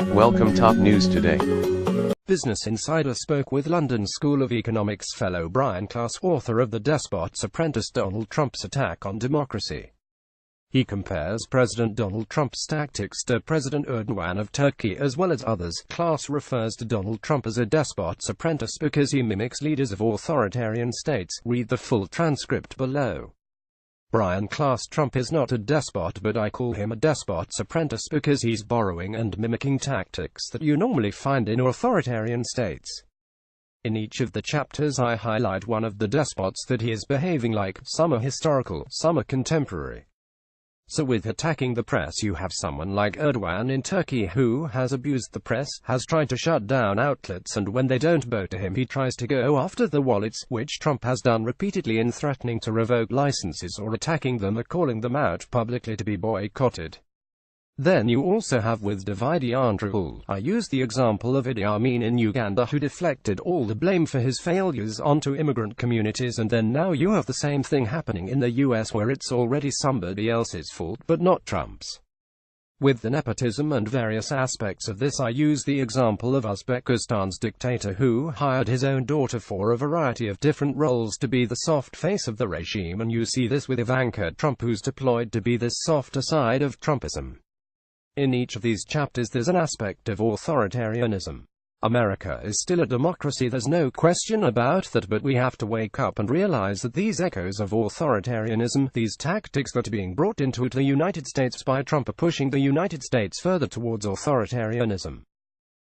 Welcome top news today. Business Insider spoke with London School of Economics fellow Brian Klaas, author of the Despots, Apprentice, Donald Trump's attack on democracy. He compares President Donald Trump's tactics to President Erdogan of Turkey as well as others. Klaas refers to Donald Trump as a despot's apprentice because he mimics leaders of authoritarian states. Read the full transcript below. Brian Klaas: Trump is not a despot, but I call him a despot's apprentice because he's borrowing and mimicking tactics that you normally find in authoritarian states. In each of the chapters I highlight one of the despots that he is behaving like. Some are historical, some are contemporary. So with attacking the press, you have someone like Erdogan in Turkey who has abused the press, has tried to shut down outlets, and when they don't bow to him he tries to go after the wallets, which Trump has done repeatedly in threatening to revoke licenses or attacking them or calling them out publicly to be boycotted. Then you also have with Davide Andrew. I use the example of Idi Amin in Uganda, who deflected all the blame for his failures onto immigrant communities, and then now you have the same thing happening in the US where it's already somebody else's fault but not Trump's. With the nepotism and various aspects of this, I use the example of Uzbekistan's dictator who hired his own daughter for a variety of different roles to be the soft face of the regime, and you see this with Ivanka Trump, who's deployed to be this softer side of Trumpism. In each of these chapters there's an aspect of authoritarianism. America is still a democracy, there's no question about that, but we have to wake up and realize that these echoes of authoritarianism, these tactics that are being brought into the United States by Trump, are pushing the United States further towards authoritarianism.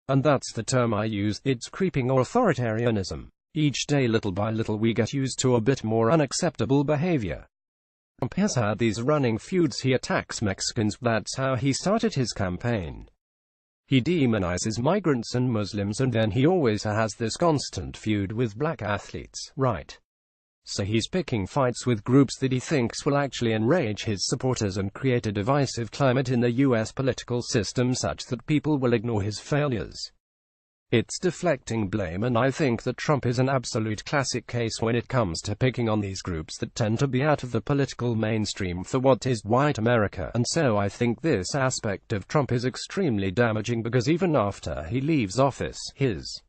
And that's the term I use, it's creeping authoritarianism. Each day, little by little, we get used to a bit more unacceptable behavior. Trump has had these running feuds. He attacks Mexicans, that's how he started his campaign. He demonizes migrants and Muslims, and then he always has this constant feud with black athletes, right? So he's picking fights with groups that he thinks will actually enrage his supporters and create a divisive climate in the US political system such that people will ignore his failures. It's deflecting blame, and I think that Trump is an absolute classic case when it comes to picking on these groups that tend to be out of the political mainstream for what is white America, and so I think this aspect of Trump is extremely damaging because even after he leaves office, his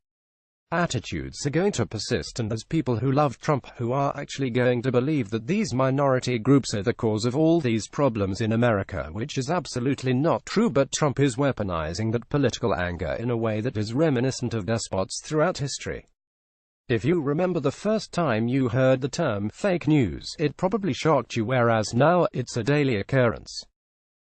attitudes are going to persist, and there's people who love Trump who are actually going to believe that these minority groups are the cause of all these problems in America, which is absolutely not true, but Trump is weaponizing that political anger in a way that is reminiscent of despots throughout history. If you remember the first time you heard the term fake news, it probably shocked you, whereas now it's a daily occurrence.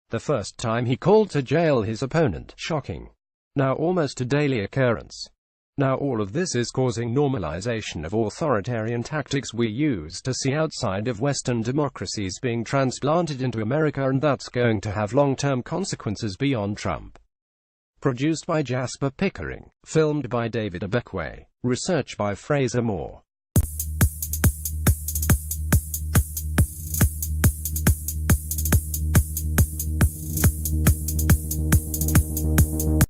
The first time he called to jail his opponent, shocking. Now almost a daily occurrence. Now all of this is causing normalization of authoritarian tactics we used to see outside of Western democracies being transplanted into America, and that's going to have long-term consequences beyond Trump. Produced by Jasper Pickering. Filmed by David Abekwe. Research by Fraser Moore.